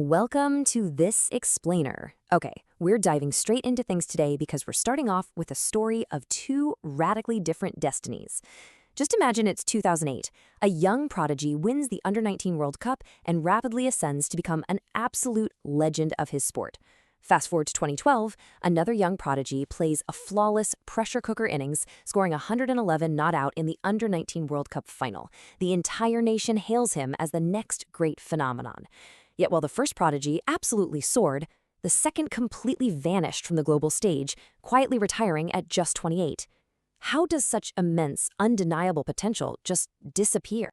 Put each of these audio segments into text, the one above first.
Welcome to This Explainer. Okay, we're diving straight into things today because we're starting off with a story of two radically different destinies. Just imagine it's 2008. A young prodigy wins the Under-19 World Cup and rapidly ascends to become an absolute legend of his sport. Fast forward to 2012, another young prodigy plays a flawless pressure cooker innings, scoring 111 not out in the Under-19 World Cup final. The entire nation hails him as the next great phenomenon. Yet while the first prodigy absolutely soared, the second completely vanished from the global stage, quietly retiring at just 28. How does such immense, undeniable potential just disappear?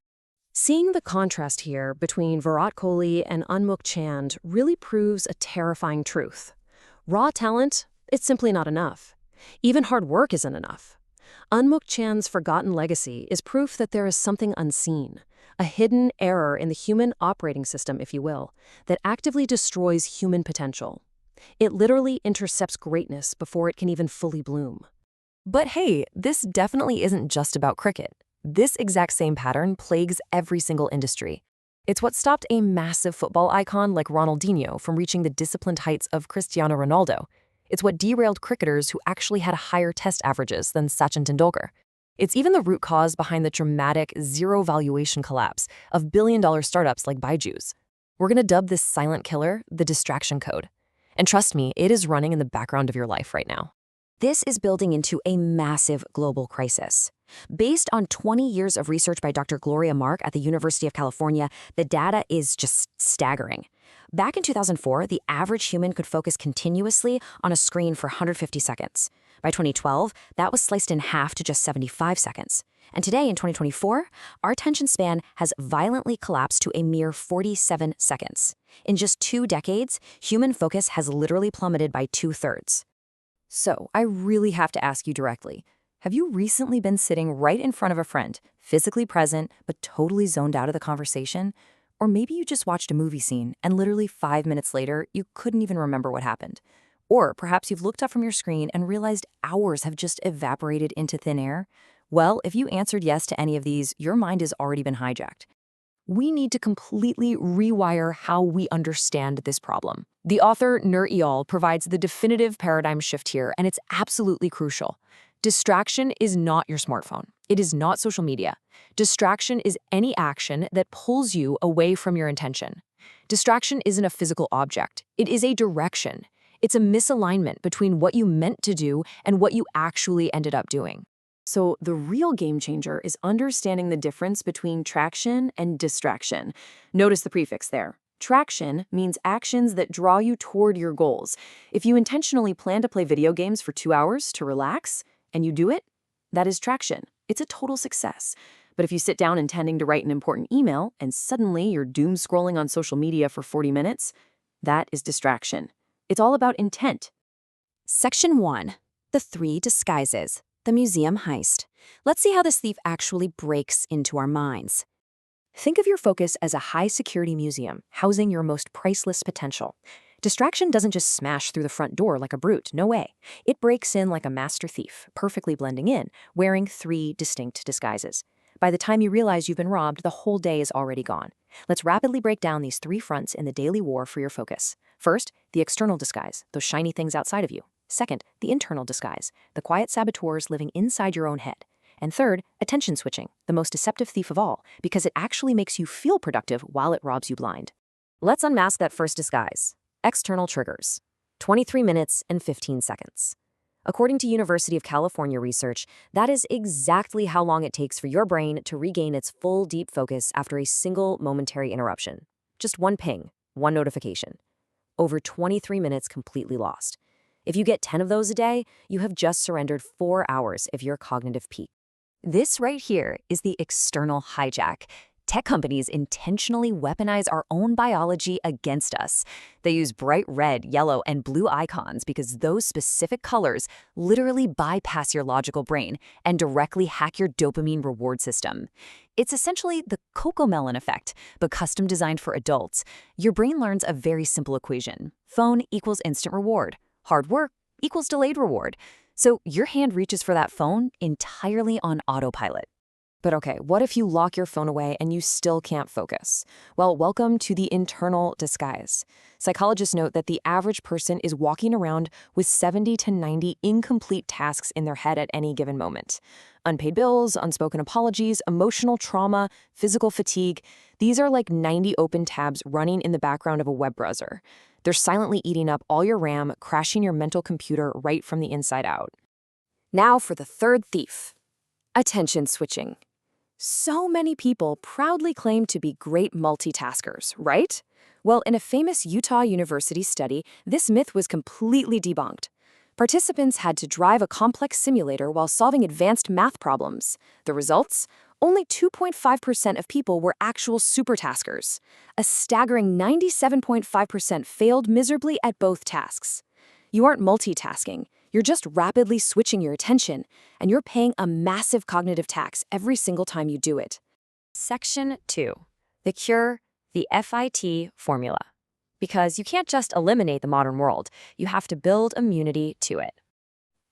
Seeing the contrast here between Virat Kohli and Unmuk Chand really proves a terrifying truth. Raw talent, it's simply not enough. Even hard work isn't enough. Unmuk Chand's forgotten legacy is proof that there is something unseen, a hidden error in the human operating system, if you will, that actively destroys human potential. It literally intercepts greatness before it can even fully bloom. But hey, this definitely isn't just about cricket. This exact same pattern plagues every single industry. It's what stopped a massive football icon like Ronaldinho from reaching the disciplined heights of Cristiano Ronaldo. It's what derailed cricketers who actually had higher test averages than Sachin Tendulkar. It's even the root cause behind the dramatic zero-valuation collapse of billion-dollar startups like Baiju's. We're going to dub this silent killer the distraction code. And trust me, it is running in the background of your life right now. This is building into a massive global crisis. Based on 20 years of research by Dr. Gloria Mark at the University of California, the data is just staggering. Back in 2004, the average human could focus continuously on a screen for 150 seconds. By 2012, that was sliced in half to just 75 seconds. And today, in 2024, our attention span has violently collapsed to a mere 47 seconds. In just 2 decades, human focus has literally plummeted by 2/3. So, I really have to ask you directly, have you recently been sitting right in front of a friend, physically present, but totally zoned out of the conversation? Or maybe you just watched a movie scene and literally 5 minutes later, you couldn't even remember what happened. Or perhaps you've looked up from your screen and realized hours have just evaporated into thin air. Well, if you answered yes to any of these, your mind has already been hijacked. We need to completely rewire how we understand this problem. The author, Nur Eyal, provides the definitive paradigm shift here, and it's absolutely crucial. Distraction is not your smartphone. It is not social media. Distraction is any action that pulls you away from your intention. Distraction isn't a physical object. It is a direction. It's a misalignment between what you meant to do and what you actually ended up doing. So the real game changer is understanding the difference between traction and distraction. Notice the prefix there. Traction means actions that draw you toward your goals. If you intentionally plan to play video games for 2 hours to relax, and you do it, that is traction. It's a total success. But if you sit down intending to write an important email, and suddenly you're doom scrolling on social media for 40 minutes, that is distraction. It's all about intent. Section 1. The 3 disguises. The museum heist. Let's see how this thief actually breaks into our minds. Think of your focus as a high-security museum, housing your most priceless potential. Distraction doesn't just smash through the front door like a brute, no way. It breaks in like a master thief, perfectly blending in, wearing 3 distinct disguises. By the time you realize you've been robbed, the whole day is already gone. Let's rapidly break down these 3 fronts in the daily war for your focus. First, the external disguise, those shiny things outside of you. Second, the internal disguise, the quiet saboteurs living inside your own head. And third, attention switching, the most deceptive thief of all, because it actually makes you feel productive while it robs you blind. Let's unmask that first disguise. External triggers. 23 minutes and 15 seconds. According to University of California research, that is exactly how long it takes for your brain to regain its full deep focus after a single momentary interruption. Just one ping, one notification. Over 23 minutes completely lost. If you get 10 of those a day, you have just surrendered 4 hours of your cognitive peak. This right here is the external hijack. Tech companies intentionally weaponize our own biology against us. They use bright red, yellow, and blue icons because those specific colors literally bypass your logical brain and directly hack your dopamine reward system. It's essentially the Cocomelon effect, but custom designed for adults. Your brain learns a very simple equation. Phone equals instant reward. Hard work equals delayed reward. So your hand reaches for that phone entirely on autopilot. But okay, what if you lock your phone away and you still can't focus? Well, welcome to the internal disguise. Psychologists note that the average person is walking around with 70 to 90 incomplete tasks in their head at any given moment. Unpaid bills, unspoken apologies, emotional trauma, physical fatigue. These are like 90 open tabs running in the background of a web browser. They're silently eating up all your RAM, crashing your mental computer right from the inside out. Now for the third thief, attention switching. So many people proudly claim to be great multitaskers, right? Well, in a famous Utah University study, this myth was completely debunked. Participants had to drive a complex simulator while solving advanced math problems. The results? Only 2.5% of people were actual supertaskers. A staggering 97.5% failed miserably at both tasks. You aren't multitasking. You're just rapidly switching your attention, and you're paying a massive cognitive tax every single time you do it. Section 2. The cure, the F.I.T. formula. Because you can't just eliminate the modern world, you have to build immunity to it.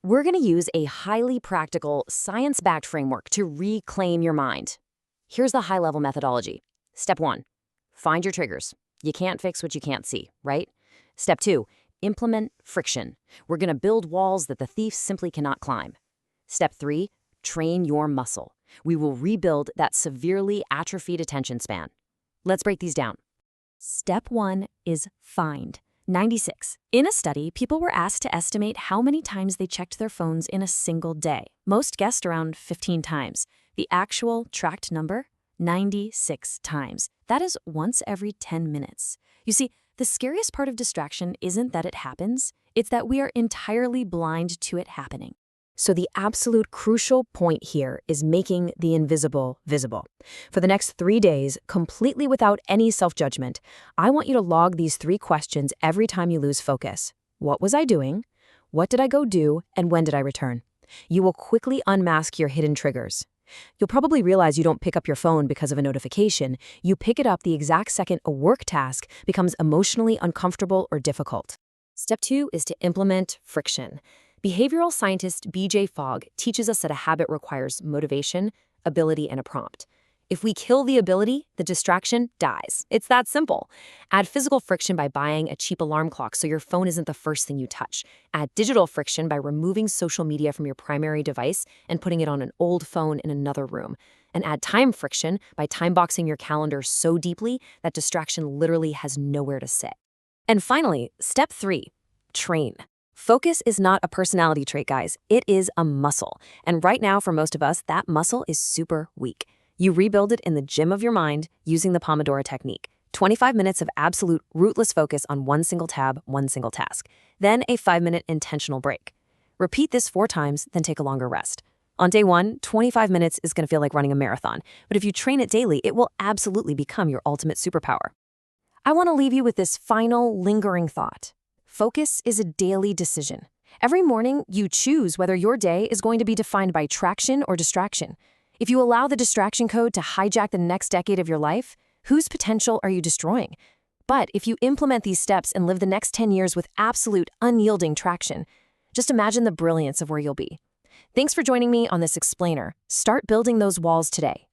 We're going to use a highly practical, science-backed framework to reclaim your mind. Here's the high-level methodology. Step 1. Find your triggers. You can't fix what you can't see, right? Step 2. Implement friction. We're going to build walls that the thief simply cannot climb. Step 3, train your muscle. We will rebuild that severely atrophied attention span. Let's break these down. Step 1 is find. 96. In a study, people were asked to estimate how many times they checked their phones in a single day. Most guessed around 15 times. The actual tracked number? 96 times. That is once every 10 minutes. You see, the scariest part of distraction isn't that it happens, it's that we are entirely blind to it happening. So the absolute crucial point here is making the invisible visible. For the next 3 days, completely without any self-judgment, I want you to log these 3 questions every time you lose focus. What was I doing? What did I go do? And when did I return? You will quickly unmask your hidden triggers. You'll probably realize you don't pick up your phone because of a notification. You pick it up the exact second a work task becomes emotionally uncomfortable or difficult. Step 2 is to implement friction. Behavioral scientist B.J. Fogg teaches us that a habit requires motivation, ability, and a prompt. If we kill the ability, the distraction dies. It's that simple. Add physical friction by buying a cheap alarm clock so your phone isn't the first thing you touch. Add digital friction by removing social media from your primary device and putting it on an old phone in another room. And add time friction by time-boxing your calendar so deeply that distraction literally has nowhere to sit. And finally, step 3, train. Focus is not a personality trait, guys. It is a muscle. And right now, for most of us, that muscle is super weak. You rebuild it in the gym of your mind using the Pomodoro technique. 25 minutes of absolute rootless focus on one single tab, one single task. Then a 5-minute intentional break. Repeat this 4 times, then take a longer rest. On day 1, 25 minutes is going to feel like running a marathon. But if you train it daily, it will absolutely become your ultimate superpower. I want to leave you with this final, lingering thought. Focus is a daily decision. Every morning, you choose whether your day is going to be defined by traction or distraction. If you allow the distraction code to hijack the next decade of your life, whose potential are you destroying? But if you implement these steps and live the next 10 years with absolute, unyielding traction, just imagine the brilliance of where you'll be. Thanks for joining me on this explainer. Start building those walls today.